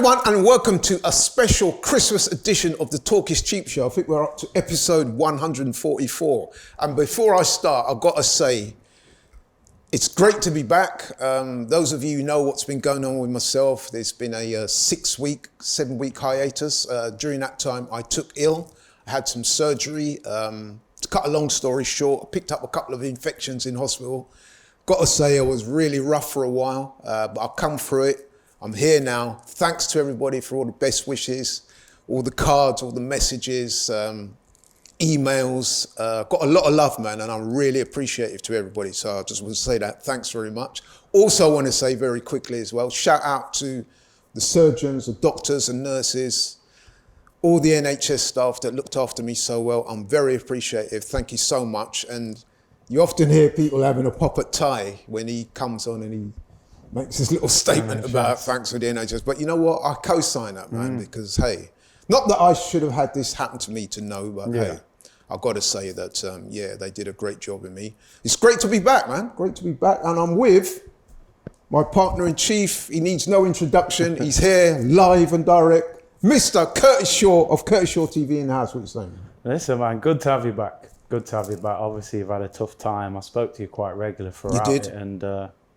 everyone, and welcome to a special Christmas edition of the Talk is Cheap show. I think we're up to episode 144. And before I start, I've got to say, it's great to be back. Those of you who know what's been going on with myself, there's been a 7-week hiatus. During that time, I took ill. I had some surgery. To cut a long story short, I picked up a couple of infections in hospital. Got to say, I was really rough for a while, but I've come through it. I'm here now. Thanks to everybody for all the best wishes, all the cards, all the messages, emails. Got a lot of love, man, and I'm really appreciative to everybody. So I just want to say that. Thanks very much. Also, I want to say very quickly as well, shout out to the surgeons, the doctors and nurses, all the NHS staff that looked after me so well. I'm very appreciative. Thank you so much. And you often hear people having a pop at Ty when he comes on and he makes this little statement about thanks for the NHS. But you know what? I co-sign that, man, because, hey, not that I should have had this happen to me to know, but hey, I've got to say that, yeah, they did a great job with me. It's great to be back, man. Great to be back. And I'm with my partner in chief. He needs no introduction. He's here, live and direct. Mr. Curtis Shaw of Curtis Shaw TV in the house. What are you saying? Listen, man, good to have you back. Good to have you back. Obviously, you've had a tough time. I spoke to you quite regular throughout it. And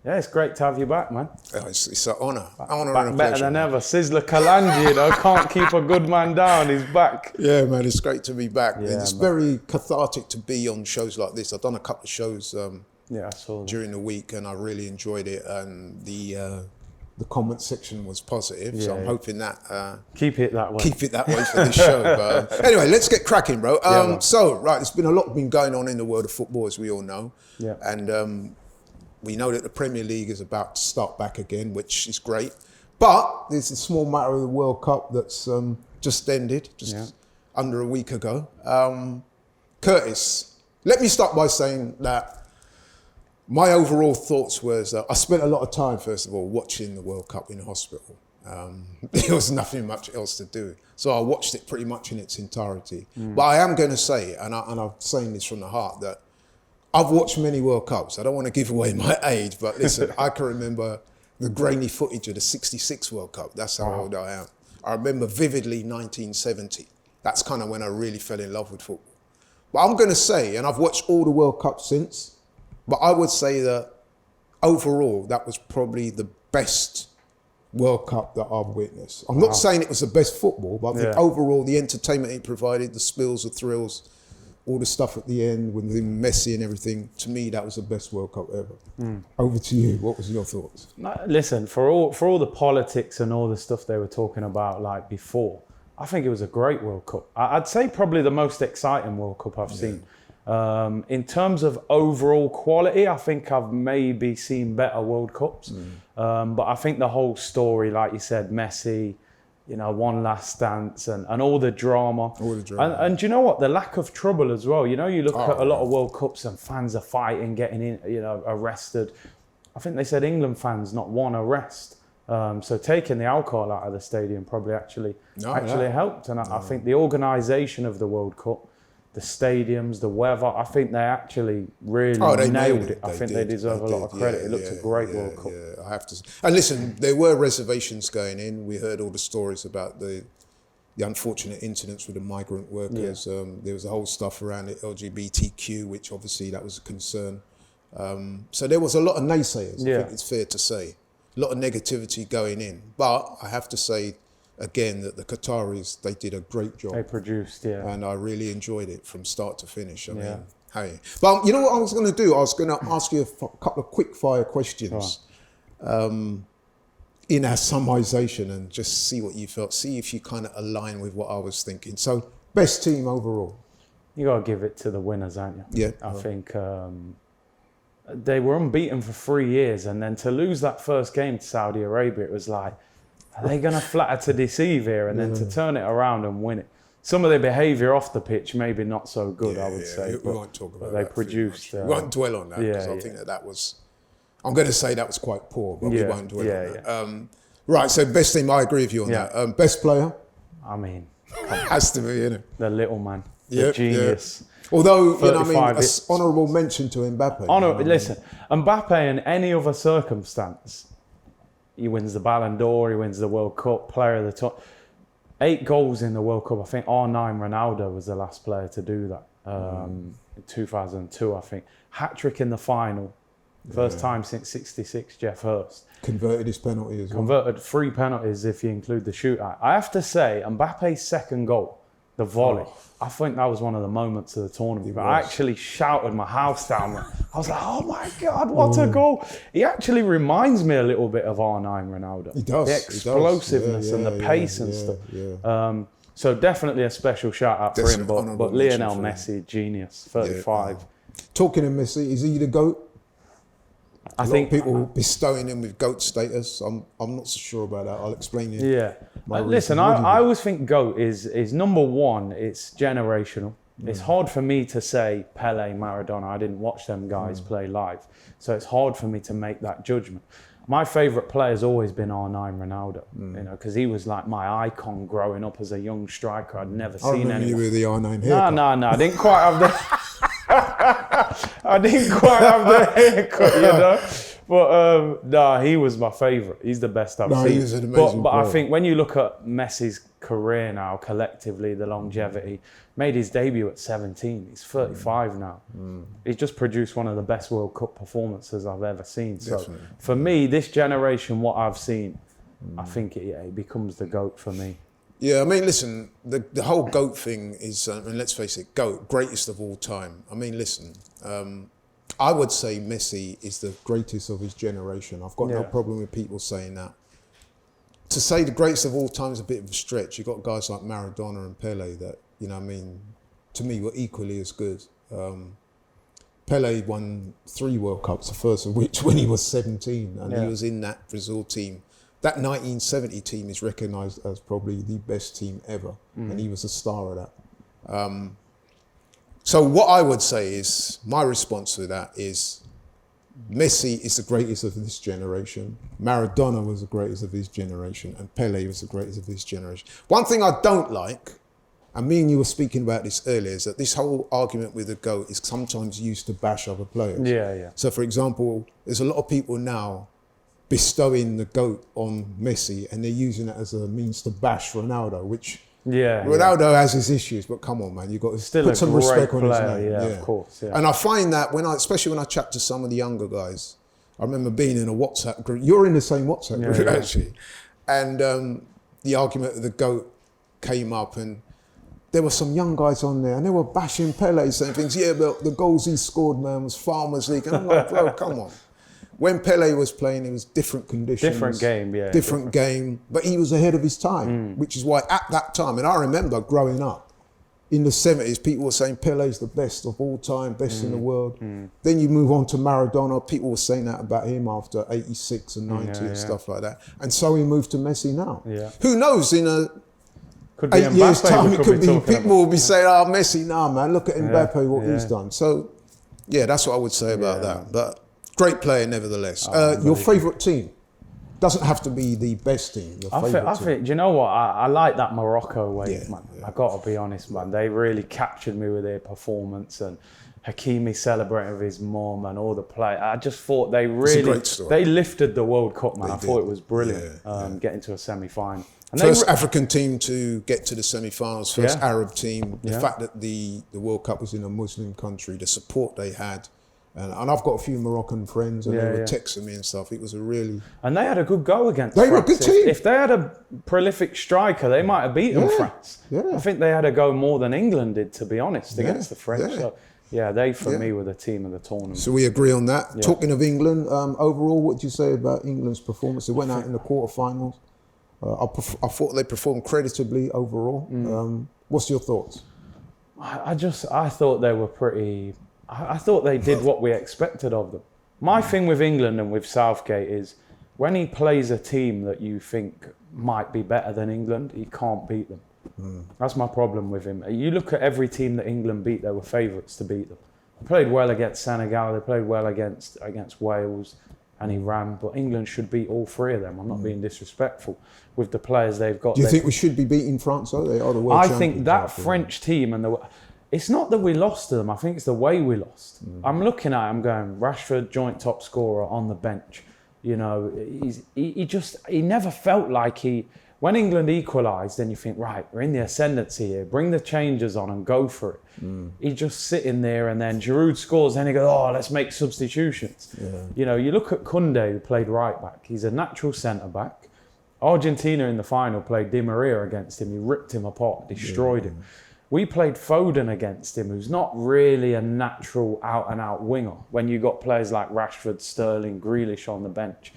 yeah, it's great to have you back, man. Oh, it's an honour. Honour Back and a better pleasure. than ever. Sizzler Kalanji, you know, can't keep a good man down. He's back. Yeah, man, it's great to be back. Yeah, It's very cathartic to be on shows like this. I've done a couple of shows Yeah, I saw that. during the week and I really enjoyed it. And the comment section was positive, so I'm hoping that Keep it that way. keep it that way for the show. But anyway, let's get cracking, bro. man. So, right, there's been a lot been going on in the world of football, as we all know. Yeah. And we know that the Premier League is about to start back again, which is great. But there's a small matter of the World Cup that's just ended, under a week ago. Curtis, let me start by saying that my overall thoughts was I spent a lot of time, first of all, watching the World Cup in hospital. There was nothing much else to do. So I watched it pretty much in its entirety. But I am going to say, and I'm saying this from the heart, that I've watched many World Cups. I don't want to give away my age, but listen, I can remember the grainy footage of the 66 World Cup. That's how old I am. I remember vividly 1970. That's kind of when I really fell in love with football. But I'm going to say, and I've watched all the World Cups since, but I would say that overall, that was probably the best World Cup that I've witnessed. I'm not saying it was the best football, but I think overall, the entertainment it provided, the spills, the thrills, all the stuff at the end with Messi and everything, to me, that was the best World Cup ever. Over to you. What was your thoughts? Listen, for all the politics and all the stuff they were talking about like before, I think it was a great World Cup. I'd say probably the most exciting World Cup I've seen. In terms of overall quality, I think I've maybe seen better World Cups. But I think the whole story, like you said, Messi, you know, one last dance and all the drama. And do you know what? The lack of trouble as well. You know, you look at a lot of World Cups and fans are fighting, getting in, you know, arrested. I think they said England fans, not one arrest. So taking the alcohol out of the stadium probably actually helped. And I think the organisation of the World Cup, the stadiums, the weather, I think they actually really nailed it. I think they deserve a lot of credit. It looked a great World Cup. Yeah, I have to. And listen, there were reservations going in. We heard all the stories about the unfortunate incidents with the migrant workers. There was a whole stuff around the LGBTQ, which obviously that was a concern. So there was a lot of naysayers, I think it's fair to say. A lot of negativity going in. But I have to say, again, that the Qataris, they did a great job. They produced, and I really enjoyed it from start to finish. I mean, hey. But you know what I was going to do? I was going to ask you a couple of quick fire questions in our summarization and just see what you felt. See if you kind of align with what I was thinking. So, best team overall? You got to give it to the winners, aren't you? Yeah. I think they were unbeaten for 3 years, and then to lose that first game to Saudi Arabia, it was like, are they going to flatter to deceive here? And then to turn it around and win it. Some of their behaviour off the pitch, maybe not so good, I would say. We won't talk about that. They produced. We won't dwell on that because I think that was, I'm going to say that was quite poor, but we won't dwell on that. Right, so best team, I agree with you on that. Best player? I mean, has to be, innit? The little man, the genius. Although, you know what I mean, honourable mention to Mbappe. Listen, Mbappe in any other circumstance, He wins the Ballon d'Or, he wins the World Cup, player of the top. 8 goals in the World Cup. I think R9 Ronaldo was the last player to do that. In 2002, I think. Hat-trick in the final. First time since 66, Jeff Hurst. Converted his penalty as well. Converted 3 penalties if you include the shootout. I have to say, Mbappe's second goal, the volley, I think that was one of the moments of the tournament. I actually shouted my house down. I was like, oh my God, what a goal. He actually reminds me a little bit of R9 Ronaldo. He does. The explosiveness and the pace and stuff. So definitely a special shout out for him. But Lionel Messi, genius, 35. Talking of Messi, is he the GOAT? I think people bestowing him with GOAT status. I'm not so sure about that. I'll explain it. Yeah. Listen, I always think GOAT is number one. It's generational. It's hard for me to say Pele, Maradona. I didn't watch them guys play live, so it's hard for me to make that judgment. My favourite player has always been R9 Ronaldo, you know, because he was like my icon growing up as a young striker. I'd never seen anyone. You with the R9 haircut. No, I didn't quite have the. I didn't quite have the haircut, you know. But he was my favourite. He's the best I've seen. He was an amazing but I player. think when you look at Messi's career now, collectively, the longevity, made his debut at 17. He's 35 now. He's just produced one of the best World Cup performances I've ever seen. So for me, this generation, what I've seen, I think it becomes the GOAT for me. Yeah, I mean, listen, the whole GOAT thing is, and let's face it, GOAT, greatest of all time. I mean, listen, I would say Messi is the greatest of his generation. I've got no problem with people saying that. To say the greatest of all time is a bit of a stretch. You've got guys like Maradona and Pele that, you know what I mean, to me were equally as good. Pele won 3 World Cups, the first of which when he was 17, and he was in that Brazil team. That 1970 team is recognised as probably the best team ever, and he was a star of that. So what I would say is, my response to that is, Messi is the greatest of this generation. Maradona was the greatest of his generation, and Pele was the greatest of his generation. One thing I don't like, and me and you were speaking about this earlier, is that this whole argument with the GOAT is sometimes used to bash other players. Yeah. So, for example, there's a lot of people now bestowing the GOAT on Messi, and they're using it as a means to bash Ronaldo, which Ronaldo has his issues, but come on, man, you've got to still put some respect on his player, name. Yeah, of course. Yeah. And I find that especially when I chat to some of the younger guys, I remember being in a WhatsApp group. You're in the same WhatsApp group, actually. And the argument of the GOAT came up, and there were some young guys on there, and they were bashing Pele, saying things, but the goals he scored, man, was Farmers League. And I'm like, bro, come on. When Pele was playing, it was different conditions. Different game, Different game. But he was ahead of his time, which is why at that time, and I remember growing up, in the 70s, people were saying Pele's the best of all time, best in the world. Then you move on to Maradona, people were saying that about him after 86 and 90 and stuff like that. And so we moved to Messi now. Yeah. Who knows, in could 8 years' time, it could be, people will be about. saying, oh, Messi, nah, man, look at Mbappe, what he's done. So, yeah, that's what I would say about that. But great player, nevertheless. Your favourite team? Doesn't have to be the best team. I think, do you know what? I like that Morocco wave, man. I got to be honest, man. They really captured me with their performance, and Hakimi celebrating with his mum and all the play. I just thought they really, they lifted the World Cup, man. I thought it was brilliant getting to a semi-final. And first African team to get to the semi-finals, first Arab team. The fact that the World Cup was in a Muslim country, the support they had. And I've got a few Moroccan friends, and they were texting me and stuff. It was a really... And they had a good go against France. They were a good team. If they had a prolific striker, they might have beaten France. Yeah. I think they had a go more than England did, to be honest, against the French. So, they, for me, were the team of the tournament. So we agree on that. Talking of England, overall, what do you say about England's performance? They went out in the quarterfinals. I thought they performed creditably overall. What's your thoughts? I thought they were pretty... I thought they did what we expected of them. My thing with England and with Southgate is when he plays a team that you think might be better than England, he can't beat them. That's my problem with him. You look at every team that England beat, they were favourites to beat them. They played well against Senegal, they played well against Wales and Iran, but England should beat all 3 of them. I'm not being disrespectful with the players they've got. Do you think we should be beating France, though? They are the world champions. I think that French team and it's not that we lost to them, I think it's the way we lost. I'm looking at it, I'm going, Rashford, joint top scorer on the bench. You know, he never felt like when England equalised, then you think, right, we're in the ascendancy here, bring the changes on and go for it. He's just sitting there, and then Giroud scores, then he goes, oh, let's make substitutions. Yeah. You know, you look at Koundé, who played right back. He's a natural centre back. Argentina in the final played Di Maria against him. He ripped him apart, destroyed him. We played Foden against him, who's not really a natural out-and-out winger. When you got players like Rashford, Sterling, Grealish on the bench,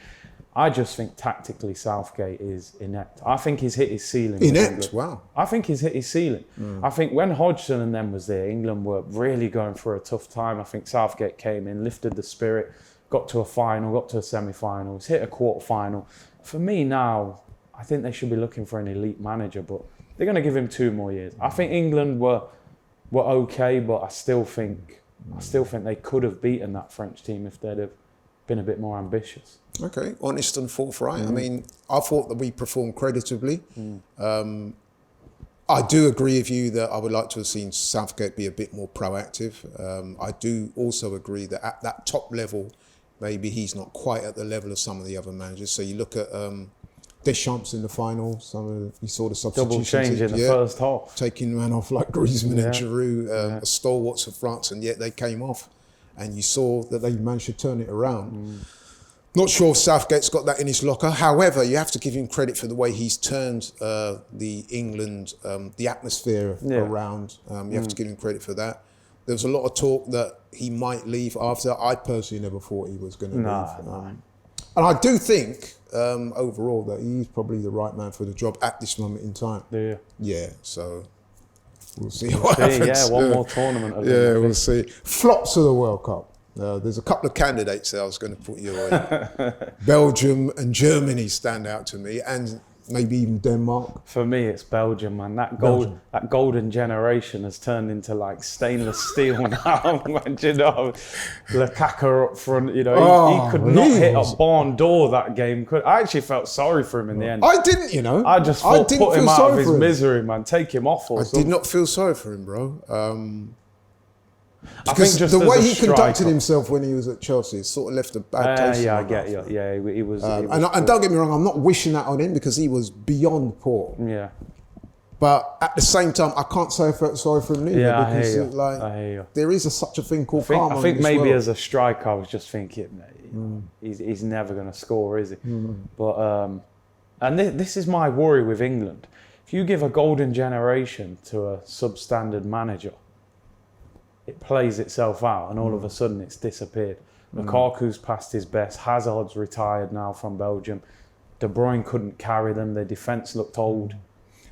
I just think tactically Southgate is inept. I think he's hit his ceiling. Inept? Wow. I think he's hit his ceiling. I think when Hodgson and them was there, England were really going through a tough time. I think Southgate came in, lifted the spirit, got to a final, got to a semi-finals, hit a quarter-final. For me now, I think they should be looking for an elite manager, but they're going to give him 2 more years. I think England were okay, but I still think they could have beaten that French team if they'd have been a bit more ambitious. Okay, honest and forthright. I mean, I thought that we performed creditably. I do agree with you that I would like to have seen Southgate be a bit more proactive. I do also agree that at that top level, maybe he's not quite at the level of some of the other managers. So you look at Deschamps in the final. You saw the substitutions. Double change in the first half. Taking man off like Griezmann and Giroud, stalwarts of France, and yet they came off. And you saw that they managed to turn it around. Not sure if Southgate's got that in his locker. However, you have to give him credit for the way he's turned the England, the atmosphere around. You have to give him credit for that. There was a lot of talk that he might leave after. I personally never thought he was going to leave. And I do think, overall, that he's probably the right man for the job at this moment in time. Yeah, so we'll see what happens. Yeah, one more tournament. We'll see. Flops of the World Cup. There's a couple of candidates that I was going to put your way. Belgium and Germany stand out to me, and maybe even Denmark. For me, it's Belgium, man. That golden generation has turned into like stainless steel now. You know, Lukaku up front. You know, he could not hit a barn door that game. I actually felt sorry for him in the end. I didn't, you know. I just thought, put him out of his misery, man. Take him off. I did not feel sorry for him, bro. Because I think the way he conducted himself when he was at Chelsea sort of left a bad taste. I get you. Yeah, he was. And don't get me wrong, I'm not wishing that on him because he was beyond poor. Yeah. But at the same time, I can't say I felt sorry for him either. Yeah, because I hear you. There is such a thing called karma. I think maybe as a striker, I was just thinking, he's never going to score, is he? But and this is my worry with England. If you give a golden generation to a substandard manager, it plays itself out, and all of a sudden it's disappeared. Lukaku's past his best. Hazard's retired now from Belgium. De Bruyne couldn't carry them. Their defence looked old.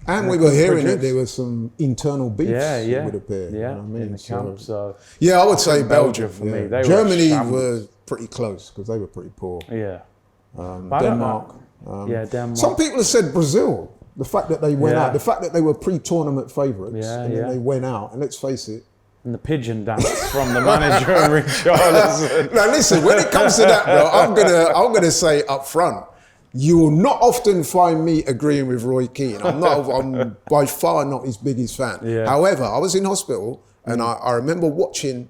And we were hearing that there was some internal beefs. It would appear. Yeah, you know what I mean? In the camp. So yeah, I would say Belgium for me. They Germany were pretty close because they were pretty poor. Yeah. Denmark. Denmark. Some people have said Brazil. The fact that they went out, the fact that they were pre-tournament favourites, and then they went out. And let's face it. And the pigeon dance from the manager and Richarlison. Now listen, when it comes to that, bro, I'm gonna say up front, you will not often find me agreeing with Roy Keane. I'm by far not his biggest fan. Yeah. However, I was in hospital and I remember watching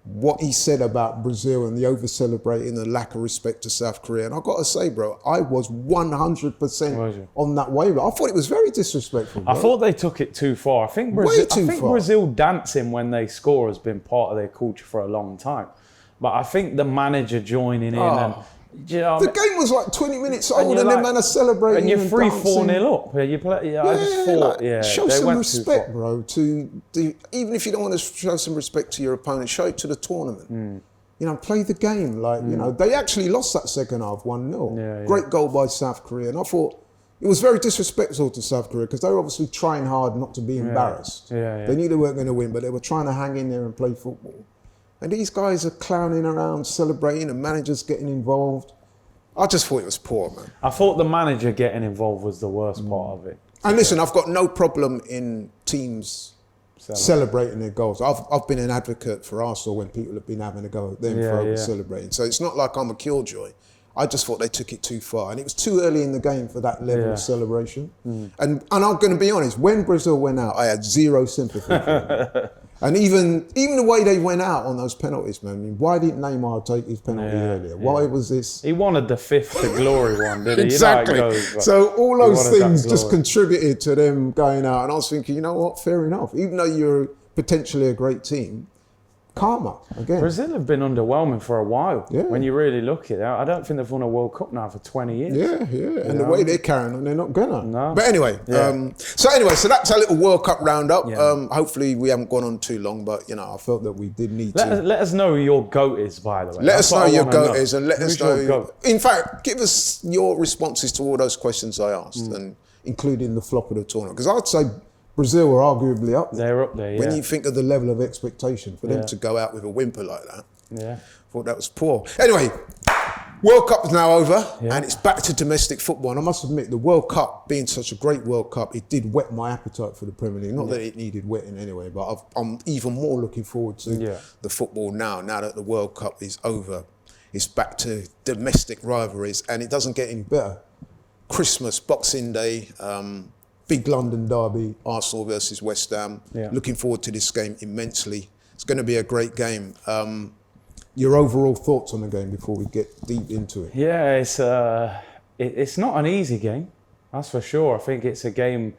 what he said about Brazil and the over-celebrating, the lack of respect to South Korea. And I've got to say, bro, I was 100% on that wave. I thought it was very disrespectful, bro. I thought they took it too far. I think Brazil dancing when they score has been part of their culture for a long time. But I think the manager joining in and... You know, the game was like 20 minutes old and the man are celebrating and you're 3-4-0 up. You play, I just thought, show some respect, bro. Even if you don't want to show some respect to your opponent, show it to the tournament. You know, play the game. Like, you know, they actually lost that second half 1-0. Great goal by South Korea. And I thought it was very disrespectful to South Korea because they were obviously trying hard not to be embarrassed. They knew they weren't going to win, but they were trying to hang in there and play football. And these guys are clowning around, celebrating, and managers getting involved. I just thought it was poor, man. I thought the manager getting involved was the worst part of it. And listen, I've got no problem in teams celebrating their goals. I've been an advocate for Arsenal when people have been having a go at them for over-celebrating. So it's not like I'm a killjoy. I just thought they took it too far. And it was too early in the game for that level of celebration. And I'm going to be honest, when Brazil went out, I had zero sympathy for them. And even the way they went out on those penalties, man. I mean, why didn't Neymar take his penalty earlier? Why was this? He wanted the fifth to glory one, didn't he? Exactly. You know how it goes, So all those things just glory. contributed to them going out. And I was thinking, you know what? Fair enough. Even though you're potentially a great team, karma again. Brazil have been underwhelming for a while. Yeah. When you really look at it, I don't think they've won a World Cup now for 20 years. Yeah. And the way they're carrying on, they're not gonna. No. But anyway, so that's our little World Cup roundup. Yeah. Hopefully we haven't gone on too long, but you know, I felt that we did need to. Let us know who your GOAT is, by the way. Let us know your GOAT is, and let us Who's your know. GOAT? In fact, give us your responses to all those questions I asked, and including the flop of the tournament. Because I'd say Brazil are arguably up there. They're up there, yeah. When you think of the level of expectation for them to go out with a whimper like that, Yeah. I thought that was poor. Anyway, World Cup is now over, and it's back to domestic football. And I must admit, the World Cup being such a great World Cup, it did whet my appetite for the Premier League. Not that it needed wetting anyway, but I'm even more looking forward to the football now that the World Cup is over. It's back to domestic rivalries, and it doesn't get any better. Christmas, Boxing Day, big London derby, Arsenal versus West Ham. Yeah. Looking forward to this game immensely. It's going to be a great game. Your overall thoughts on the game before we get deep into it? Yeah, it's not an easy game, that's for sure. I think it's a game,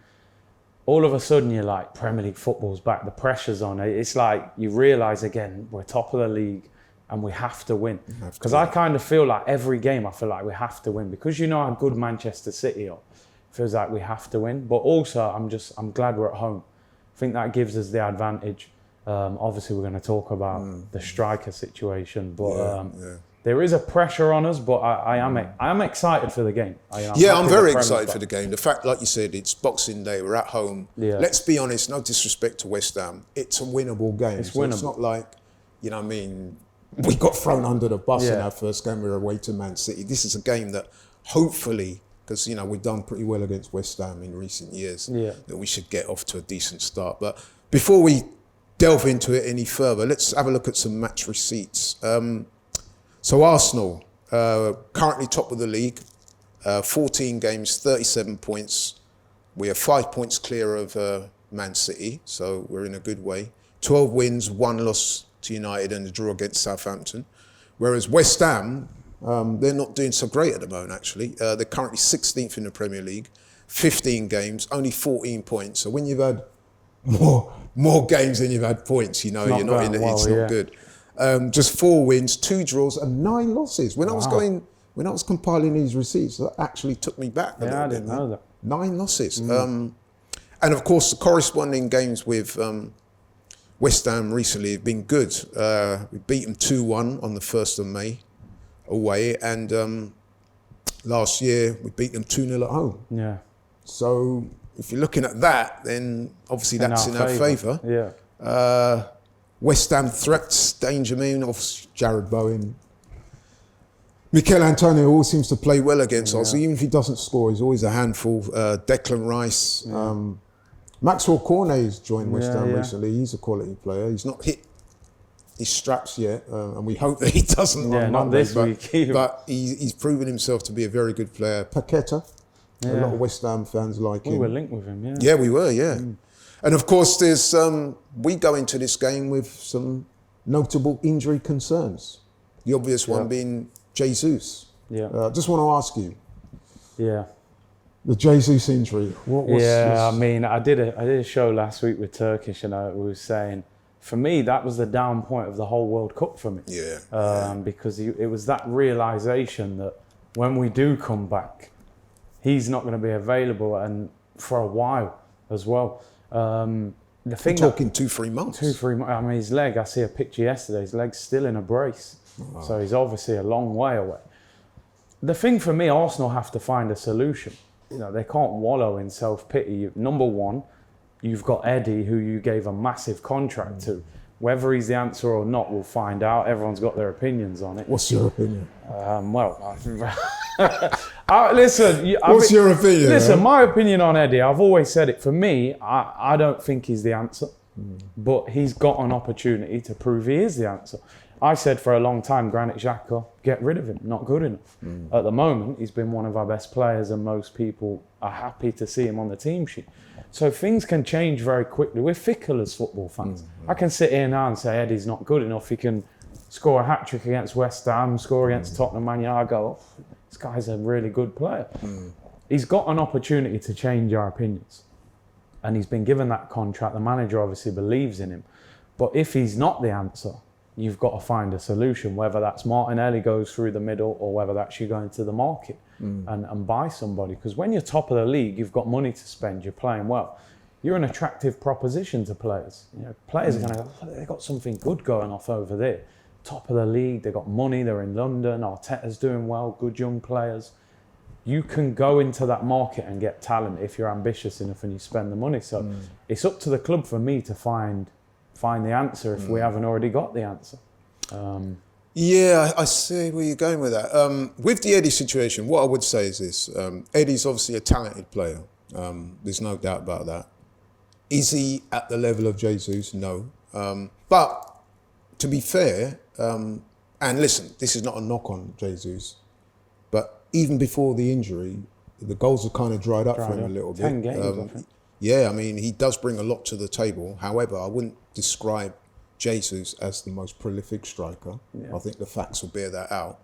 all of a sudden you're like, Premier League football's back, the pressure's on. It's like you realise again, we're top of the league and we have to win. Because I kind of feel like every game, I feel like we have to win. Because you know how good Manchester City are. Feels like we have to win, but also I'm glad we're at home. I think that gives us the advantage. Obviously, we're going to talk about the striker situation, but there is a pressure on us. But I am excited for the game. I'm very excited for the game. The fact, like you said, it's Boxing Day. We're at home. Yeah. Let's be honest. No disrespect to West Ham. It's a winnable game. It's so winnable. It's not like, you know what I mean, we got thrown under the bus in Yeah. our first game. We were away to Man City. This is a game that hopefully, because, you know, we've done pretty well against West Ham in recent years, that we should get off to a decent start. But before we delve into it any further, let's have a look at some match receipts. So Arsenal, currently top of the league, 14 games, 37 points. We are 5 points clear of Man City, so we're in a good way. 12 wins, 1 loss to United and a draw against Southampton. Whereas West Ham, they're not doing so great at the moment, actually. They're currently 16th in the Premier League, 15 games, only 14 points. So when you've had more games than you've had points, you know, It's not you're not in going it, well, it's not good. Just 4 wins, 2 draws and 9 losses. When I was compiling these receipts, that actually took me back a little bit. I didn't know that. 9 losses. And of course, the corresponding games with West Ham recently have been good. We beat them 2-1 on the 1st of May away, and last year we beat them 2-0 at home. Yeah. So if you're looking at that, then obviously that's in our favour. Yeah. West Ham threats, danger mean, obviously Jared Bowen. Mikel Antonio always seems to play well against us. So even if he doesn't score, he's always a handful. Declan Rice. Maxwell Cornet has joined West Ham recently. He's a quality player. He's not hit his straps yet, and we hope that he doesn't on not Monday. this week either. But he's proven himself to be a very good player. Paqueta, a lot of West Ham fans like him. We were linked with him, yeah. Yeah, we were, And of course, there's we go into this game with some notable injury concerns. The obvious one being Jesus. Yeah. Just want to ask you, Yeah. the Jesus injury. What was I mean, I did a show last week with Turkish, and we were saying, for me, that was the down point of the whole World Cup for me. Because it was that realization that when we do come back, he's not going to be available, and for a while as well. The thing We're talking 2-3 months. 2-3 months. I mean, his leg. I see a picture yesterday. His leg's still in a brace, so he's obviously a long way away. The thing for me, Arsenal have to find a solution. You know, they can't wallow in self-pity. Number one, you've got Eddie, who you gave a massive contract to. Whether he's the answer or not, we'll find out. Everyone's got their opinions on it. What's your opinion? Listen. What's your opinion? Listen, my opinion on Eddie, I've always said it. For me, I don't think he's the answer. But he's got an opportunity to prove he is the answer. I said for a long time, Granit Xhaka, get rid of him, not good enough. At the moment, he's been one of our best players and most people are happy to see him on the team sheet. So things can change very quickly. We're fickle as football fans. I can sit here now and say Eddie's not good enough. He can score a hat-trick against West Ham, score against Tottenham, Man United. I go, oh, this guy's a really good player. He's got an opportunity to change our opinions. And he's been given that contract. The manager obviously believes in him. But if he's not the answer, you've got to find a solution, whether that's Martinelli goes through the middle or whether that's you go into the market and buy somebody. Because when you're top of the league, you've got money to spend, you're playing well. You're an attractive proposition to players. You know, players are going to go, oh, they've got something good going off over there. Top of the league, they've got money, they're in London, Arteta's doing well, good young players. You can go into that market and get talent if you're ambitious enough and you spend the money. So it's up to the club for me to find the answer if we haven't already got the answer. Yeah, I see where you're going with that. With the Eddie situation, what I would say is this. Eddie's obviously a talented player. There's no doubt about that. Is he at the level of Jesus? No. But to be fair, and listen, this is not a knock on Jesus, but even before the injury, the goals have kind of dried up for him a little bit. 10 games, I think. Yeah, I mean, he does bring a lot to the table. However, I wouldn't describe Jesus as the most prolific striker. Yeah. I think the facts will bear that out.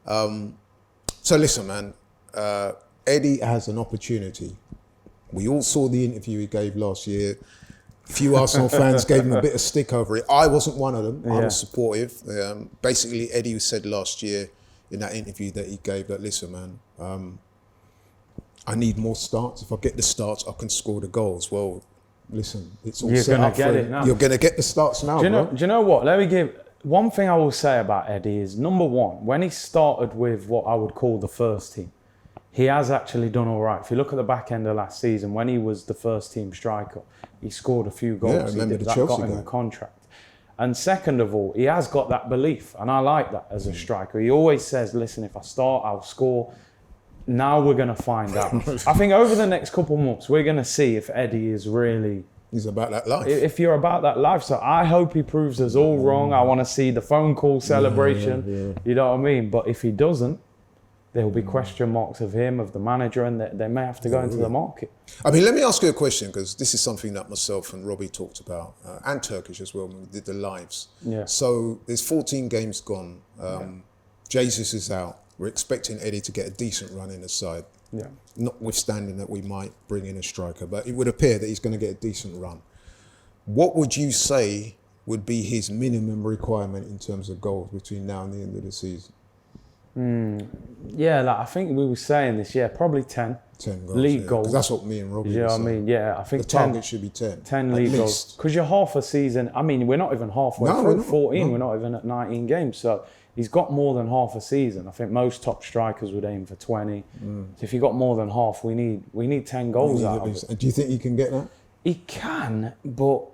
So listen, man, Eddie has an opportunity. We all saw the interview he gave last year. A few Arsenal fans gave him a bit of stick over it. I wasn't one of them. I was supportive. Basically, Eddie said last year in that interview that he gave that, listen, man, I need more starts. If I get the starts, I can score the goals. Well, listen, it's all set up for him. Now. You're going to get the starts now, do you know what? Let me give... One thing I will say about Eddie is, number one, when he started with what I would call the first team, he has actually done all right. If you look at the back end of last season, when he was the first team striker, he scored a few goals. Yeah, I remember the Chelsea got him the contract. And second of all, he has got that belief, and I like that as a striker. He always says, listen, if I start, I'll score. Now we're going to find out. I think over the next couple of months, we're going to see if Eddie is really... He's about that life. If you're about that life. So I hope he proves us all wrong. I want to see the phone call celebration. You know what I mean? But if he doesn't, there will be question marks of him, of the manager, and they may have to go into the market. I mean, let me ask you a question, because this is something that myself and Robbie talked about, and Turkish as well, when we did the lives. Yeah. So there's 14 games gone. Jesus is out. We're expecting Eddie to get a decent run in the side. Yeah. Notwithstanding that we might bring in a striker, but it would appear that he's going to get a decent run. What would you say would be his minimum requirement in terms of goals between now and the end of the season? Yeah, I think we were saying this, probably 10. 10 goals. League goals. That's what me and Robbie You know what I mean? Yeah, I think the target should be 10. 10 league goals. Because you're half a season. I mean, we're not even halfway through. We're not, 14, we're not even at 19 games. So he's got more than half a season. I think most top strikers would aim for 20. So if you got more than half, we need 10 goals out of it. And do you think he can get that? He can, but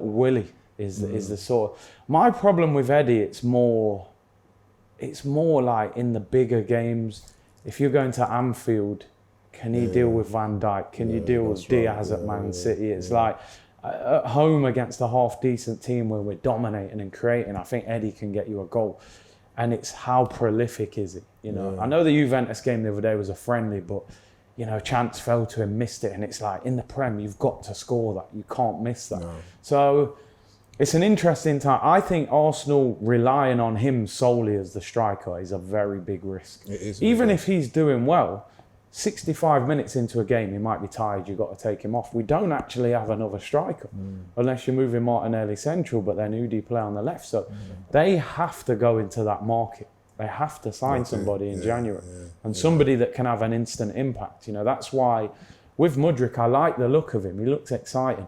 will he? Is the sort of... My problem with Eddie, it's more like in the bigger games. If you're going to Anfield, can he deal with Van Dijk? Can you deal with Diaz at Man City? It's like at home against a half-decent team where we're dominating and creating, I think Eddie can get you a goal. And it's how prolific is he? You know, I know the Juventus game the other day was a friendly, but you know, chance fell to him, missed it, and it's like in the Prem, you've got to score that. You can't miss that. No. So it's an interesting time. I think Arsenal relying on him solely as the striker is a very big risk. It is. Even if he's doing well, 65 minutes into a game, he might be tired. You've got to take him off. We don't actually have another striker unless you're moving Martinelli central, but then who do you play on the left? So they have to go into that market. They have to sign somebody in January and somebody that can have an instant impact. You know, that's why with Mudryk, I like the look of him. He looks exciting.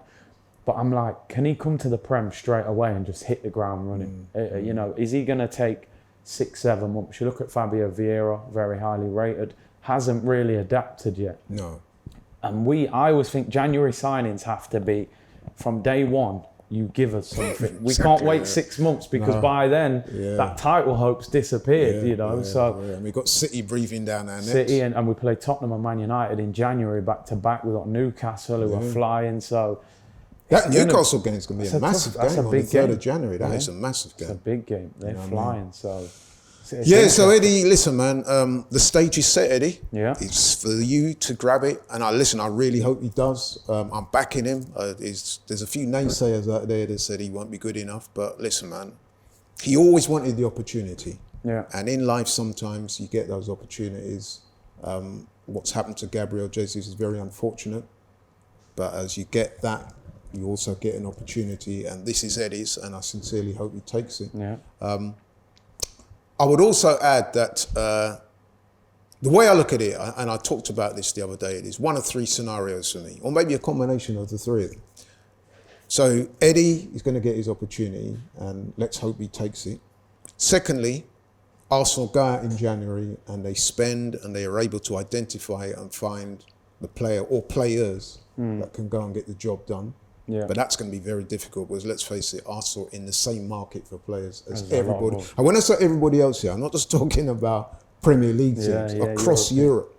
But I'm like, can he come to the Prem straight away and just hit the ground running? You know, is he going to take 6-7 months? You look at Fabio Vieira, very highly rated, hasn't really adapted yet. No. And I always think January signings have to be from day one. You give us something. We can't wait 6 months because by then that title hope's disappeared. You know, and we've got City breathing down our necks. City and we play Tottenham and Man United in January back to back. We've got Newcastle who are flying. So That Newcastle game is going to be a massive game on the 3rd of January. That is a massive game. It's a big game. They're flying, so... So Eddie, listen, man, the stage is set, Eddie. Yeah. It's for you to grab it. And I really hope he does. I'm backing him. There's a few naysayers out there that said he won't be good enough. But listen, man, he always wanted the opportunity. Yeah. And in life, sometimes you get those opportunities. What's happened to Gabriel Jesus is very unfortunate. But as you get that, you also get an opportunity. And this is Eddie's, and I sincerely hope he takes it. Yeah. I would also add that the way I look at it, and I talked about this the other day, it is one of three scenarios for me, or maybe a combination of the three of them. So Eddie is going to get his opportunity, and let's hope he takes it. Secondly, Arsenal go out in January and they spend and they are able to identify and find the player or players that can go and get the job done. Yeah. But that's going to be very difficult because let's face it, Arsenal in the same market for players as everybody. And when I say everybody else here, I'm not just talking about Premier League teams, across Europe.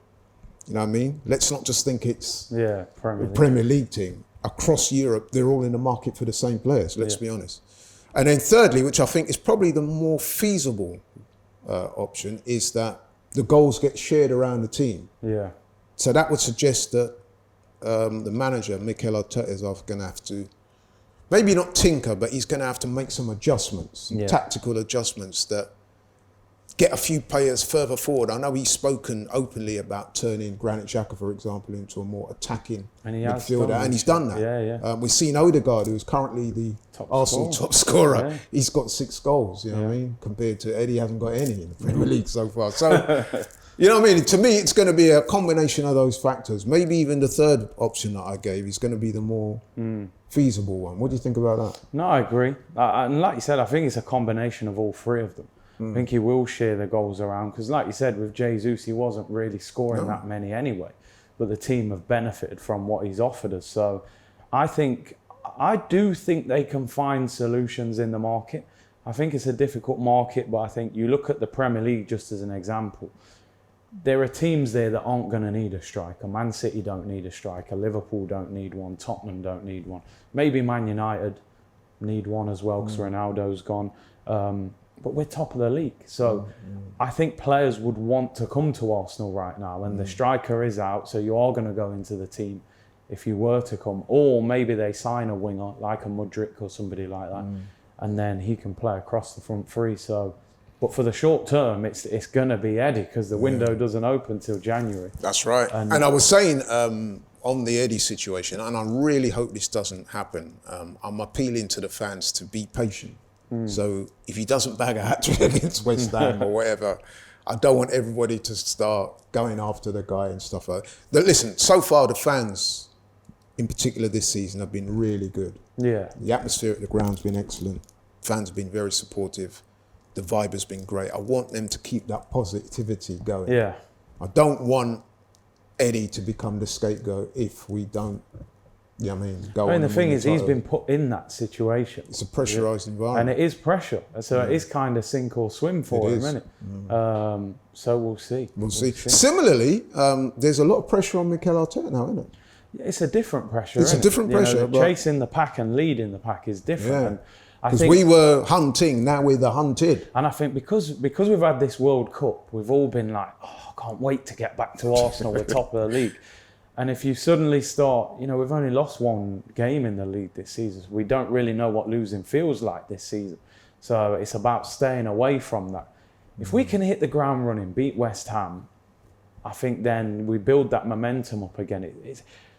You know what I mean? Let's not just think it's Premier League team. Across Europe, they're all in the market for the same players, let's be honest. And then thirdly, which I think is probably the more feasible option, is that the goals get shared around the team. Yeah. So that would suggest that the manager, Mikel Arteta, is going to have to, maybe not tinker, but he's going to have to make some adjustments, tactical adjustments that get a few players further forward. I know he's spoken openly about turning Granit Xhaka, for example, into a more attacking midfielder, and he's done that. We've seen Odegaard, who's currently the Arsenal top scorer. Yeah. He's got 6 goals, you know what I mean? Compared to Eddie, hasn't got any in the Premier League so far. So... You know what I mean? To me, it's going to be a combination of those factors. Maybe even the third option that I gave is going to be the more feasible one. What do you think about that? No, I agree. And like you said, I think it's a combination of all three of them. I think he will share the goals around because, like you said, with Jesus, he wasn't really scoring that many anyway. But the team have benefited from what he's offered us. So I do think they can find solutions in the market. I think it's a difficult market, but I think you look at the Premier League just as an example. There are teams there that aren't going to need a striker. Man City don't need a striker. Liverpool don't need one. Tottenham don't need one. Maybe Man United need one as well because Ronaldo's gone. But we're top of the league. So I think players would want to come to Arsenal right now. And the striker is out, so you are going to go into the team if you were to come. Or maybe they sign a winger like a Mudryk or somebody like that. And then he can play across the front three. So... But for the short term, it's going to be Eddie because the window doesn't open till January. That's right. And I was saying on the Eddie situation, and I really hope this doesn't happen, I'm appealing to the fans to be patient. So if he doesn't bag a hat-trick against West Ham or whatever, I don't want everybody to start going after the guy and stuff like that. Listen, so far the fans, in particular this season, have been really good. Yeah. The atmosphere at the ground's been excellent. Fans have been very supportive. The vibe has been great. I want them to keep that positivity going. Yeah. I don't want Eddie to become the scapegoat if we don't, you know what I mean, go on. The thing is, he's been put in that situation. It's a pressurised environment. And it is pressure. So it is kind of sink or swim for him, isn't it? So we'll see. We'll see. Similarly, there's a lot of pressure on Mikel Arteta now, isn't it? It's a different pressure. It's a different pressure. Chasing the pack and leading the pack is different. Yeah. Because we were hunting, now we're the hunted. And I think because we've had this World Cup, we've all been like, oh, I can't wait to get back to Arsenal, we're top of the league. And if you suddenly start, we've only lost one game in the league this season. We don't really know what losing feels like this season. So it's about staying away from that. If we can hit the ground running, beat West Ham, I think then we build that momentum up again.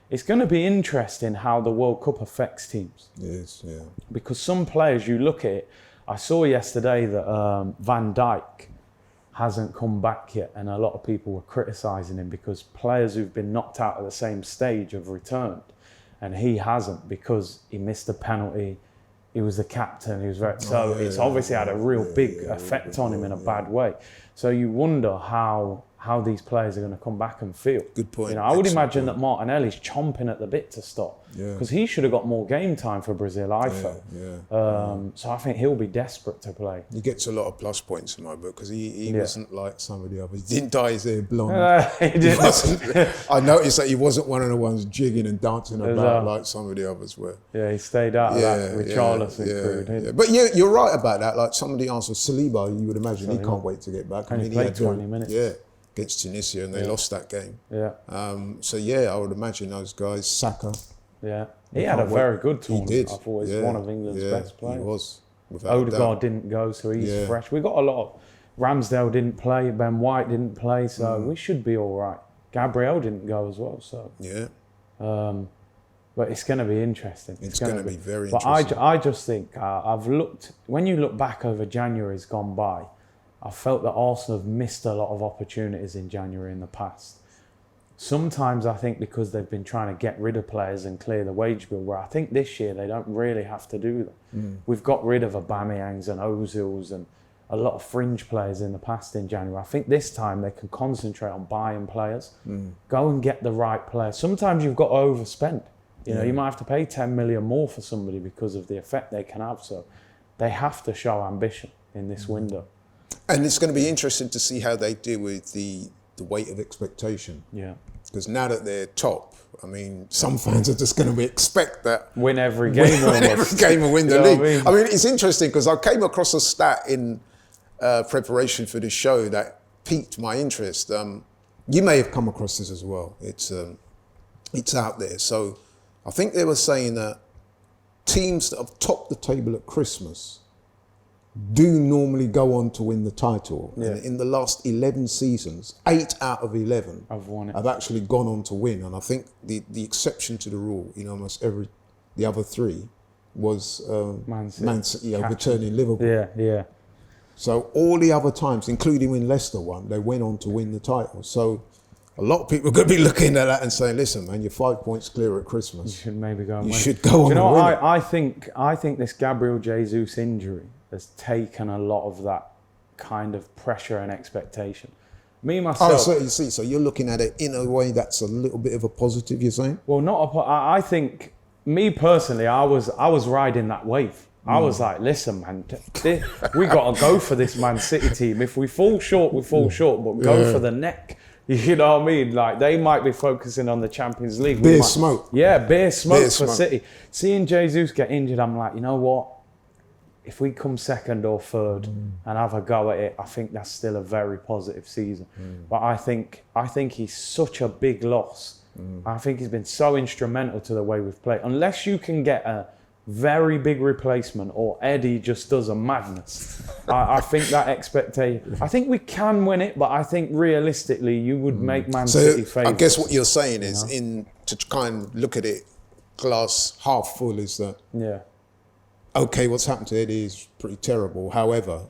It's going to be interesting how the World Cup affects teams. It is, yeah. Because some players, you look at it, I saw yesterday that Van Dijk hasn't come back yet, and a lot of people were criticising him because players who've been knocked out at the same stage have returned, and he hasn't because he missed a penalty. He was the captain. It's obviously had a real big effect on him in a bad way. So you wonder how how these players are going to come back and feel. Good point. You know, I would Excellent imagine point. that Martinelli's chomping at the bit to stop, Yeah. because he should have got more game time for Brazil, I felt. So I think he'll be desperate to play. He gets a lot of plus points in my book because he wasn't like some of the others. He didn't dye his hair blonde. He did. I noticed that he wasn't one of the ones jigging and dancing about like some of the others were. Yeah, he stayed out of that with Charleston crew, didn't he? But you're right about that. Like some of the answers, Saliba, you would imagine he can't wait to get back. Only played 20 minutes. Yeah, against Tunisia, and they lost that game. Yeah. So I would imagine those guys. Saka. Yeah. He had a very good tournament. He did. I thought he was one of England's best players. He was. Without Odegaard didn't go, so he's fresh. We got a lot of... Ramsdale didn't play, Ben White didn't play, so we should be all right. Gabriel didn't go as well, so... Yeah. But it's going to be interesting. It's going to be very but interesting. I just think, I've looked... When you look back over January's gone by, I felt that Arsenal have missed a lot of opportunities in January in the past. Sometimes I think because they've been trying to get rid of players and clear the wage bill, where I think this year they don't really have to do that. We've got rid of Aubameyangs and Ozils and a lot of fringe players in the past in January. I think this time they can concentrate on buying players. Go and get the right players. Sometimes you've got to overspend. You know, you might have to pay 10 million more for somebody because of the effect they can have. So they have to show ambition in this window. And it's going to be interesting to see how they deal with the weight of expectation. Yeah. Because now that they're top, I mean, some fans are just going to expect that. Win every game. Win every game and win the league. I mean, it's interesting because I came across a stat in preparation for this show that piqued my interest. You may have come across this as well. It's out there. So I think they were saying that teams that have topped the table at Christmas do normally go on to win the title. Yeah. And in the last 11 seasons, 8 out of 11 I've won it. have actually gone on to win. And I think the exception to the rule, almost the other 3 was Man City overturning Liverpool. Yeah. So all the other times, including when Leicester won, they went on to win the title. So a lot of people are going to be looking at that and saying, listen, man, you're 5 points clear at Christmas. You should maybe go and You win. should go on Do you know and win what? it. I think this Gabriel Jesus injury has taken a lot of that kind of pressure and expectation. Me, myself... Oh, so you see, so you're looking at it in a way that's a little bit of a positive, you're saying? Well, I think, me personally, I was riding that wave. I was like, listen, man, we got to go for this Man City team. If we fall short, we fall short, but go for the neck. You know what I mean? Like, they might be focusing on the Champions League. Beer smoke. Yeah, beer smoke for City. Seeing Jesus get injured, I'm like, you know what? If we come second or third and have a go at it, I think that's still a very positive season. But I think he's such a big loss. I think he's been so instrumental to the way we've played. Unless you can get a very big replacement or Eddie just does a madness, I think that expectation... I think we can win it, but I think realistically you would make Man City favourites. I guess what you're saying is, to kind of look at it glass half full, is that... Yeah. Okay, what's happened to Eddie is pretty terrible. However,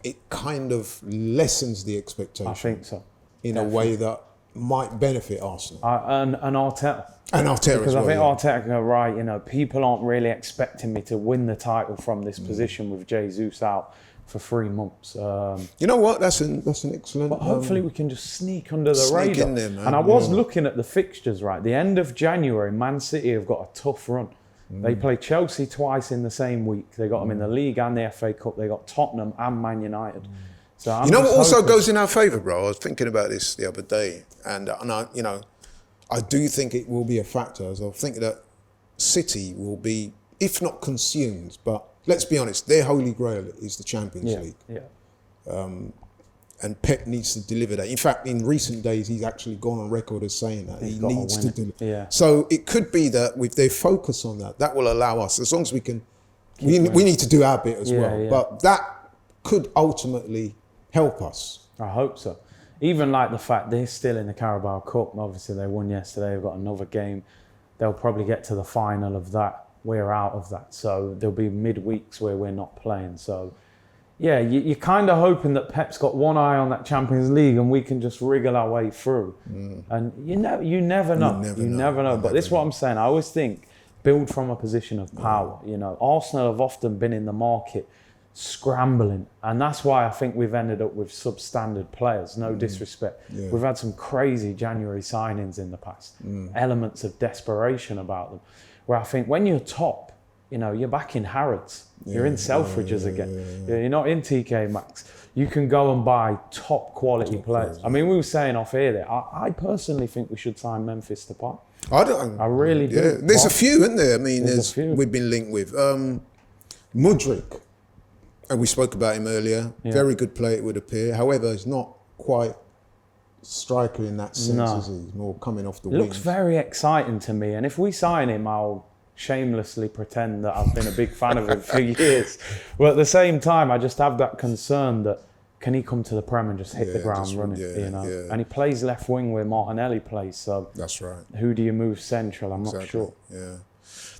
it kind of lessens the expectation. I think so. In a way that might benefit Arsenal. And Arteta. And Arteta because as well. I think Arteta go, right, people aren't really expecting me to win the title from this position with Jesus out for 3 months. You know what? That's an excellent... But hopefully we can just sneak under the radar. In there, man. And I was looking at the fixtures, right? The end of January, Man City have got a tough run. They play Chelsea twice in the same week. They got them in the league and the FA Cup. They got Tottenham and Man United. So I'm what also goes in our favour, bro? I was thinking about this the other day, and I do think it will be a factor. As I think that City will be, if not consumed, but let's be honest, their holy grail is the Champions League. Yeah. And Pep needs to deliver that. In fact, in recent days, he's actually gone on record as saying that he needs to deliver. Yeah. So it could be that with their focus on that will allow us, as long as we can, we need to do our bit as well. Yeah. But that could ultimately help us. I hope so. Even like the fact they're still in the Carabao Cup. Obviously, they won yesterday. They've got another game. They'll probably get to the final of that. We're out of that. So there'll be midweeks where we're not playing. So... yeah, you're kind of hoping that Pep's got one eye on that Champions League and we can just wriggle our way through. And you never know. You never know. But this is what I'm saying. I always think build from a position of power. Arsenal have often been in the market scrambling. And that's why I think we've ended up with substandard players, no disrespect. Yeah. We've had some crazy January signings in the past, elements of desperation about them, where I think when you're top, you know, you're back in Harrods, you're in Selfridges again, you're not in TK Maxx. You can go and buy top quality players. I mean, we were saying off here that I personally think we should sign Memphis Depay. I really do. Yeah. There's a few, isn't there? I mean, There's a few. we've been linked with Mudryk, and we spoke about him earlier. Yeah. Very good player, it would appear. However, he's not quite striker in that sense, No. is he? He's more coming off the Looks wings. very exciting to me, and if we sign him, I'll shamelessly pretend that I've been a big fan of him for years. But at the same time, I just have that concern that can he come to the Prem and just hit the ground running, you know? And he plays left wing where Martinelli plays, so that's right. who do you move central? I'm not sure. Yeah.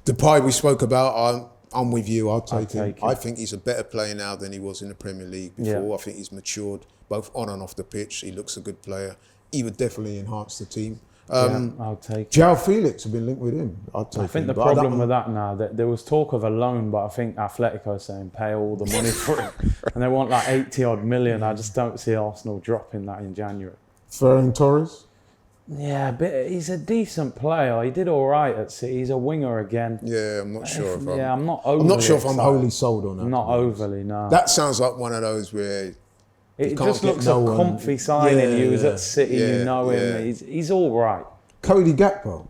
Depay we spoke about, I'm with you, I'll take him. him. I think he's a better player now than he was in the Premier League before. Yeah. I think he's matured, both on and off the pitch. He looks a good player. He would definitely enhance the team. I'll take João Felix have been linked with him. I'll take him. I think the problem with that now, that there was talk of a loan, but I think Atletico is saying pay all the money for him. And they want like 80 odd million. I just don't see Arsenal dropping that in January. Ferran Torres? Yeah, but he's a decent player. He did all right at City. He's a winger again. Yeah, I'm not sure if I'm not I'm not sure if I'm excited. wholly sold on that. Not overly, no. That sounds like one of those where It can't just get looks no a one. comfy signing. He was Yeah, at City, yeah, you know him. yeah. He's all right. Cody Gakpo,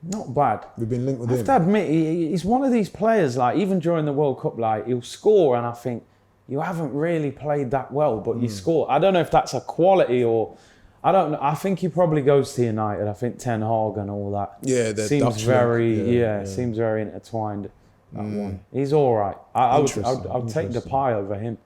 Not bad. we've been linked with I him. have to admit, he's one of these players, like, even during the World Cup, like, he'll score and I think, you haven't really played that well, but you score. I don't know if that's a quality or... I don't know. I think he probably goes to United. I think Ten Hag and all that. Yeah, the seems Dutch very link. seems very intertwined. That one. He's all right. I would take Depay over him.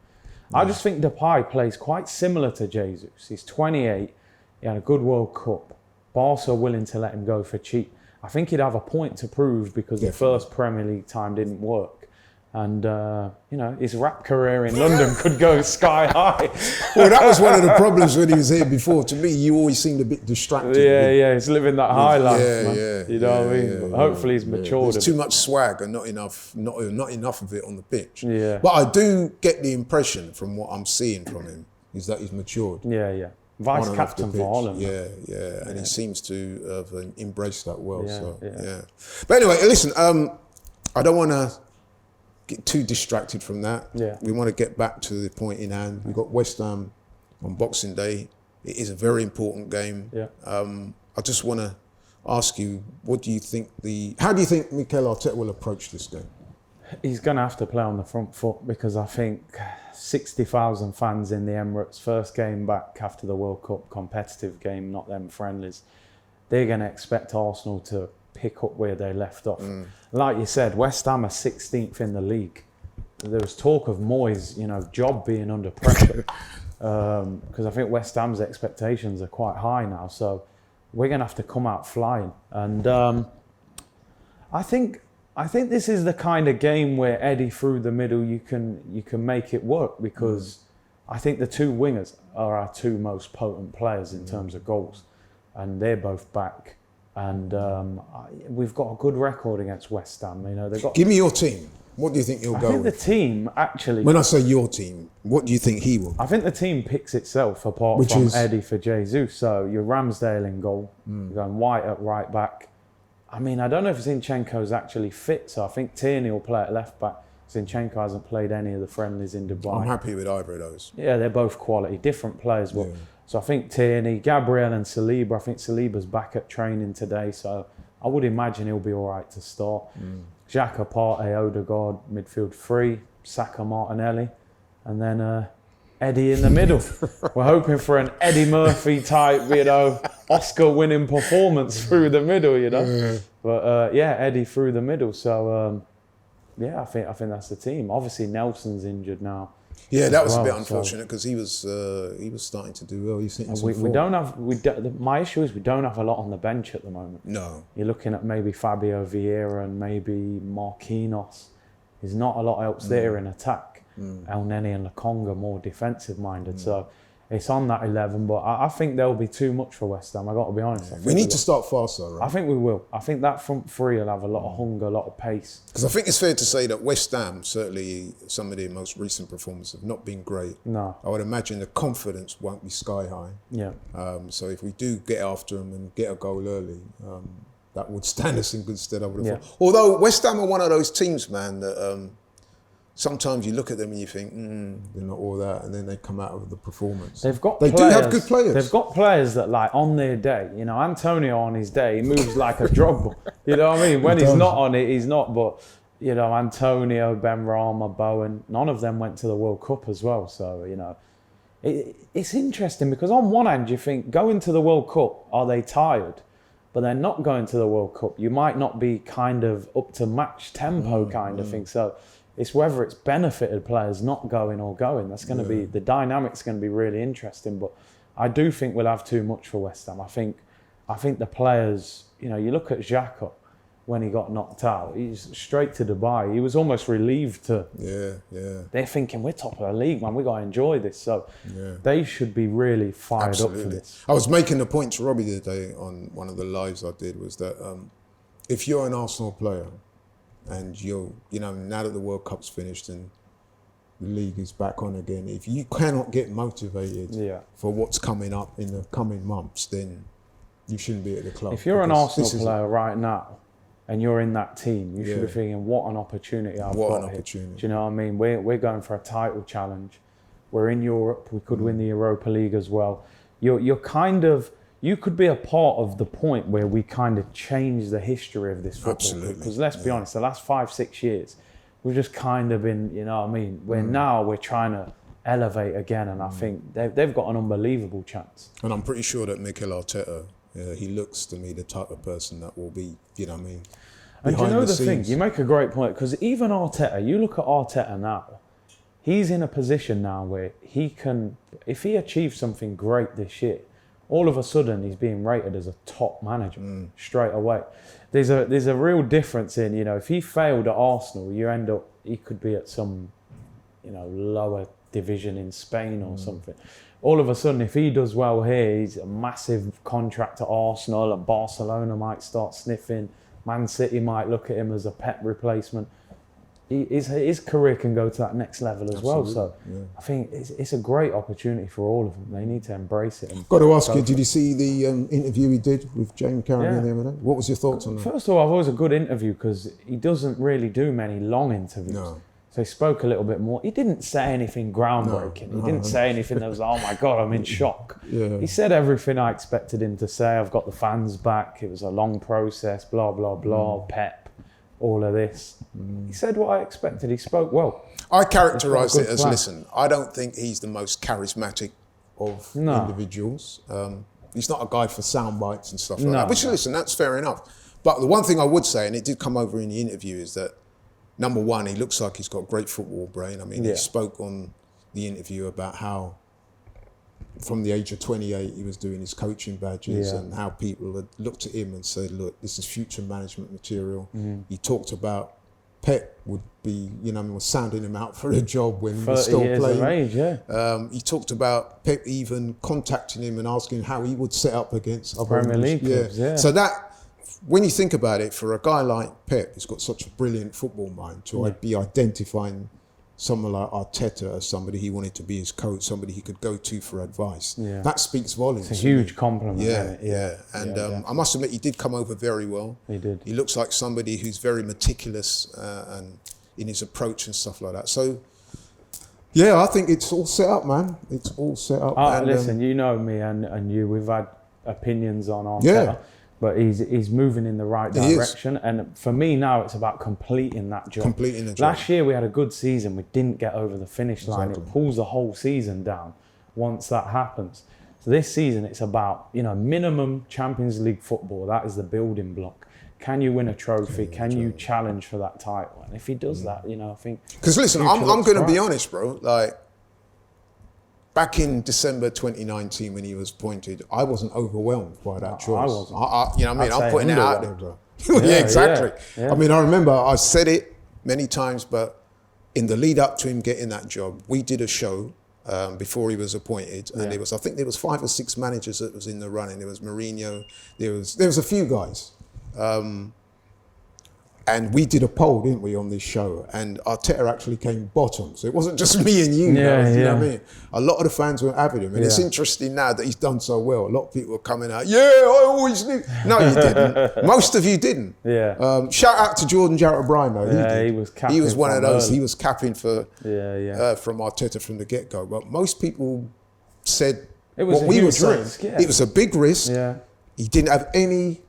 I just think Depay plays quite similar to Jesus. He's 28. He had a good World Cup. Barca are willing to let him go for cheap. I think he'd have a point to prove because the first Premier League time didn't work. And, you know, his rap career in London could go sky high. Well, that was one of the problems when he was here before. To me, you always seemed a bit distracted. Yeah, he's living that high life, man. Yeah, you know what I mean? Hopefully he's matured. There's too much swag and not enough of it on the pitch. Yeah. But I do get the impression from what I'm seeing from him is that he's matured. Yeah. Vice on and off the captain pitch. for Holland. Yeah. And he seems to have embraced that well. Yeah, yeah. But anyway, listen, I don't want to get too distracted from that. Yeah. We want to get back to the point in hand. We've got West Ham on Boxing Day. It is a very important game. Yeah. I just want to ask you, how do you think Mikel Arteta will approach this game? He's going to have to play on the front foot because I think 60,000 fans in the Emirates, first game back after the World Cup, competitive game, not them friendlies. They're going to expect Arsenal to pick up where they left off. Like you said, West Ham are 16th in the league. There was talk of Moyes, job being under pressure because I think West Ham's expectations are quite high now. So we're going to have to come out flying. And I think this is the kind of game where Eddie through the middle, you can make it work because I think the two wingers are our two most potent players in terms of goals, and they're both back. And we've got a good record against West Ham. They've got. Give me your team. What do you think you'll go I think with? the team actually. When I say your team, what do you think he will? I think the team picks itself apart from Eddie for Jesus. So you're Ramsdale in goal, you're going White at right back. I mean, I don't know if Zinchenko's actually fit, so I think Tierney will play at left back. Zinchenko hasn't played any of the friendlies in Dubai. I'm happy with either of those. Yeah, they're both quality, different players. But so I think Tierney, Gabriel and Saliba. I think Saliba's back at training today, so I would imagine he'll be all right to start. Xhaka, Partey, Odegaard, midfield three, Saka, Martinelli, and then Eddie in the middle. We're hoping for an Eddie Murphy type, Oscar-winning performance through the middle, But Eddie through the middle. So I think that's the team. Obviously, Nelson's injured now. Yeah, that was a bit unfortunate because he was starting to do well. He's hitting some form. My issue is we don't have a lot on the bench at the moment. No. You're looking at maybe Fabio Vieira and maybe Marquinhos. There's not a lot else there in attack. El Neni and Lokonga more defensive minded. So it's on that 11. But I think there'll be too much for West Ham. I got to be honest. We need to start faster, right? I think we will. I think that front three will have a lot of hunger, a lot of pace. Because I think it's fair to say that West Ham, certainly some of their most recent performances, have not been great. No. I would imagine the confidence won't be sky high. Yeah. So if we do get after them and get a goal early, that would stand us in good stead, I would have thought. Although West Ham are one of those teams, man, that sometimes you look at them and you think, they're not all that, and then they come out with the performance. They do have good players. They've got players that, like, on their day, you know, Antonio on his day, he moves like a Drogba. You know what I mean? When he's not on it, he's not. But, you know, Antonio, Benrahma, Bowen, none of them went to the World Cup as well. So, you know, it's interesting because on one hand you think, going to the World Cup, are they tired? But they're not going to the World Cup. You might not be kind of up to match tempo kind of thing. So it's whether it's benefited players not going or going. That's going to be, the dynamic's going to be really interesting. But I do think we'll have too much for West Ham. I think the players, you know, you look at Xhaka when he got knocked out, he's straight to Dubai. He was almost relieved to. They're thinking, we're top of the league, man. We got to enjoy this. So they should be really fired up for this. I was making the point to Robbie the other day on one of the lives I did, was that if you're an Arsenal player and you're, you know, now that the World Cup's finished and the league is back on again, if you cannot get motivated for what's coming up in the coming months, then you shouldn't be at the club. If you're an Arsenal player right now, and you're in that team, you should be thinking, what an opportunity I've got here. Do you know what I mean? We're going for a title challenge. We're in Europe. We could win the Europa League as well. You're kind of, you could be a part of the point where we kind of change the history of this football. Because let's be honest, the last 5-6 years, we've just kind of been, you know what I mean? Now we're trying to elevate again, and I think they've got an unbelievable chance. And I'm pretty sure that Mikel Arteta, he looks to me the type of person that will be, you know what I mean? And you know the thing, you make a great point, because even Arteta, you look at Arteta now, he's in a position now where he can, if he achieves something great this year, all of a sudden he's being rated as a top manager straight away. There's a real difference in, you know, if he failed at Arsenal, you end up, he could be at some, you know, lower division in Spain or something. All of a sudden, if he does well here, he's a massive contract at Arsenal, and Barcelona might start sniffing. Man City might look at him as a Pep replacement. His career can go to that next level as well. So I think it's a great opportunity for all of them. They need to embrace it. Got to ask you, did you see the interview he did with James Carragher the other day? What was your thoughts on that? First of all, I've always a good interview because he doesn't really do many long interviews. No. So he spoke a little bit more. He didn't say anything groundbreaking. He didn't say anything that was, oh my God, I'm in shock. He said everything I expected him to say. I've got the fans back. It was a long process, blah, blah, blah, Pep, all of this. He said what I expected. He spoke well. I characterise it as, listen, I don't think he's the most charismatic of individuals. He's not a guy for sound bites and stuff like that. Which, listen, that's fair enough. But the one thing I would say, and it did come over in the interview, is that number one, he looks like he's got great football brain. I mean, he spoke on the interview about how from the age of 28, he was doing his coaching badges and how people had looked at him and said, look, this is future management material. He talked about Pep would be, you know, was sounding him out for a job when he was still playing. Age, he talked about Pep even contacting him and asking how he would set up against other Premier League clubs, So that, when you think about it, for a guy like Pep, who's got such a brilliant football mind, to be identifying someone like Arteta as somebody he wanted to be his coach, somebody he could go to for advice, that speaks volumes. It's a huge compliment. And I must admit, he did come over very well. He did. He looks like somebody who's very meticulous and in his approach and stuff like that. So, yeah, I think it's all set up, man. It's all set up. And, listen, you know me and you, we've had opinions on Arteta. But he's moving in the right direction. And for me now, it's about completing that job. Completing the job. Last year, we had a good season. We didn't get over the finish line. It pulls the whole season down once that happens. So this season, it's about, you know, minimum Champions League football. That is the building block. Can you win a trophy? Can you challenge for that title? And if he does that, you know, I think... Because listen, I'm going to be honest, bro. Like, back in December 2019, when he was appointed, I wasn't overwhelmed by that choice. I wasn't. You know what I mean? I'm putting it out there, bro. Exactly. I mean, I remember I said it many times, but in the lead up to him getting that job, we did a show before he was appointed, and I think there was 5 or 6 managers that was in the running. There was Mourinho, there was a few guys. And we did a poll, didn't we, on this show? And Arteta actually came bottom. So it wasn't just me and you, guys, you know what I mean? A lot of the fans were having him. And it's interesting now that he's done so well. A lot of people are coming out, I always knew. No, you didn't. Most of you didn't. Shout out to Jordan Jarrett O'Brien, though. He was capping. He was one of those. Early. He was capping for from Arteta from the get-go. But most people said it was what we were saying. Risk, It was a big risk. Yeah. He didn't have any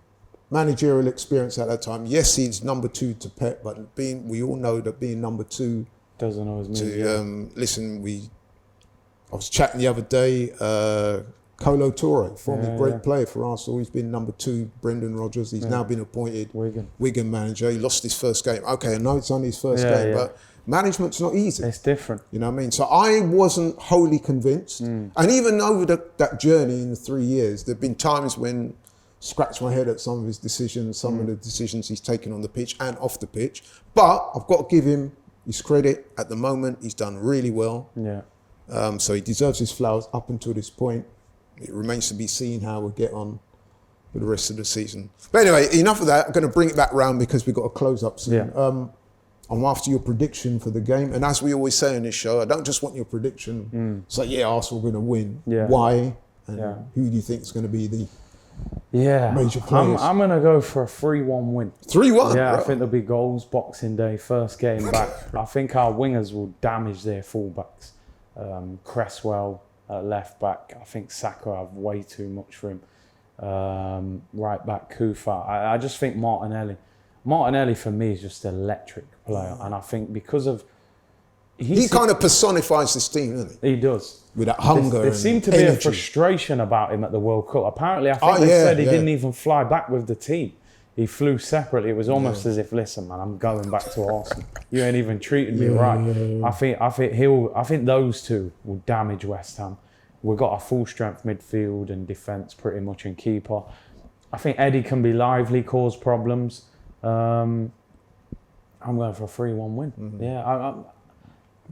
managerial experience at that time. Yes, he's number 2 to Pep, but we all know that being number 2 doesn't always mean. Listen, I was chatting the other day. Kolo Toure, former great player for Arsenal. He's been number 2. Brendan Rodgers. He's now been appointed Wigan manager. He lost his first game. Okay, I know it's only his first game, but management's not easy. It's different. You know what I mean? So I wasn't wholly convinced. And even over that journey in the 3 years, there've been times when scratch my head at some of his decisions, some of the decisions he's taken on the pitch and off the pitch. But I've got to give him his credit. At the moment, he's done really well. Yeah. So he deserves his flowers up until this point. It remains to be seen how we'll get on for the rest of the season. But anyway, enough of that. I'm going to bring it back round because we've got to close up soon. I'm after your prediction for the game. And as we always say on this show, I don't just want your prediction. Say, Arsenal are going to win. Why? And who do you think is going to be the major players? I'm going to go for a 3-1 win. 3-1? Yeah, I think there'll be goals, Boxing Day, first game back. I think our wingers will damage their fullbacks. Cresswell at left back. I think Saka have way too much for him. Right back, Kufa. I just think Martinelli for me is just an electric player. And I think because of... He kind of personifies this team, doesn't he? He does. With that hunger There seemed to be energy. a frustration about him at the World Cup. Apparently, I think they said he didn't even fly back with the team. He flew separately. It was almost as if, listen, man, I'm going back to Arsenal. You ain't even treating me right. I think those two will damage West Ham. We've got a full strength midfield and defence pretty much in keeper. I think Eddie can be lively, cause problems. I'm going for a 3-1 win. Yeah, I'm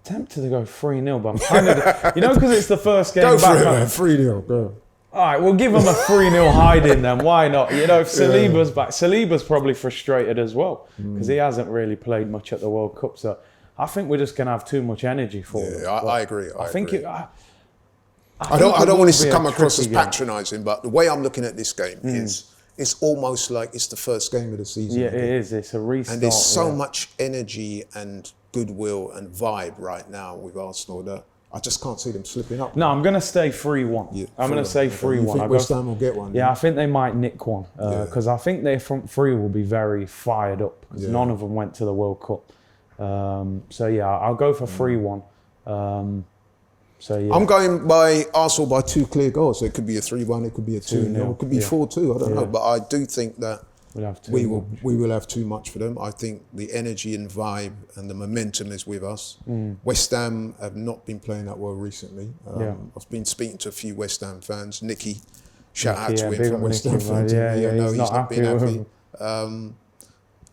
tempted to go 3-0, but I'm kind of, because it's the first game back. Go for it, man. 3-0, go. All right, we'll give him a 3-0 hiding then. Why not? If Saliba's back, Saliba's probably frustrated as well because he hasn't really played much at the World Cup. So I think we're just going to have too much energy for him. I agree. I think agree. I don't want this to come across as patronising, but the way I'm looking at this game is it's almost like it's the first game of the season. Yeah, it is. It's a restart. And there's so much energy and goodwill and vibe right now with Arsenal that I just can't see them slipping up. No, I'm going to stay 3-1. Yeah, I'm going to say 3-1. You think West Ham will get one? Yeah, I think they might nick one because I think their front three will be very fired up because none of them went to the World Cup. I'll go for 3-1. I'm going by Arsenal by 2 clear goals. So it could be a 3-1, it could be a 2-0, it could be 4-2. I don't know, but I do think that we will have too much for them. I think the energy and vibe and the momentum is with us. West Ham have not been playing that well recently. I've been speaking to a few West Ham fans. Nicky, shout out to him from West Ham fans. He's not been happy.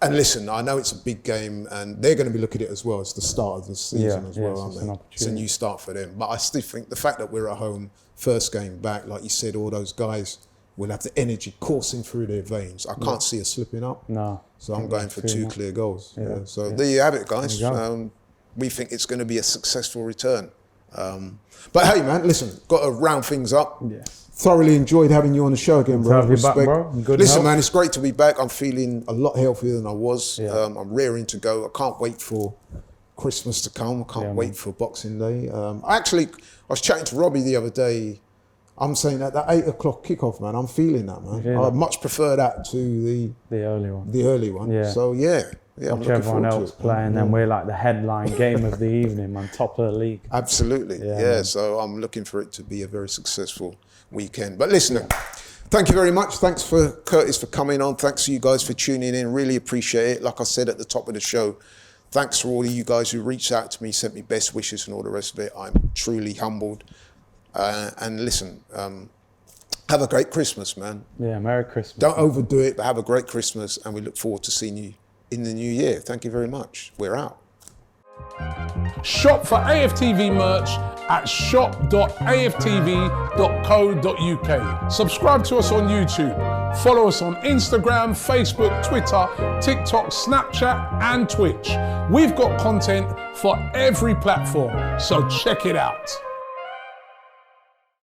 And listen, I know it's a big game and they're going to be looking at it as well. It's the start of the season as well, aren't they? It's a new start for them. But I still think the fact that we're at home, first game back, like you said, all those guys will have the energy coursing through their veins. I can't see us slipping up. No. So I'm going for 2 clear goals. So there you have it, guys. We think it's going to be a successful return. But hey, man, listen, got to round things up. Thoroughly enjoyed having you on the show again, bro. Back, bro. Listen, man, it's great to be back. I'm feeling a lot healthier than I was. I'm raring to go. I can't wait for Christmas to come. I can't wait for Boxing Day. I was chatting to Robbie the other day. I'm saying that 8 o'clock kickoff, man. I'm feeling that, man. I much prefer that to the early one. Yeah. So I'm looking everyone forward else to it. playing, then we're like the headline game of the evening, on top of the league. Absolutely. So I'm looking for it to be a very successful weekend. But listen, thank you very much. Thanks for Curtis for coming on. Thanks to you guys for tuning in. Really appreciate it. Like I said at the top of the show, thanks for all of you guys who reached out to me, sent me best wishes and all the rest of it. I'm truly humbled. And listen, have a great Christmas, man. Yeah, Merry Christmas. Don't overdo it, but have a great Christmas, and we look forward to seeing you in the new year. Thank you very much. We're out. Shop for AFTV merch at shop.aftv.co.uk. Subscribe to us on YouTube. Follow us on Instagram, Facebook, Twitter, TikTok, Snapchat, and Twitch. We've got content for every platform, so check it out.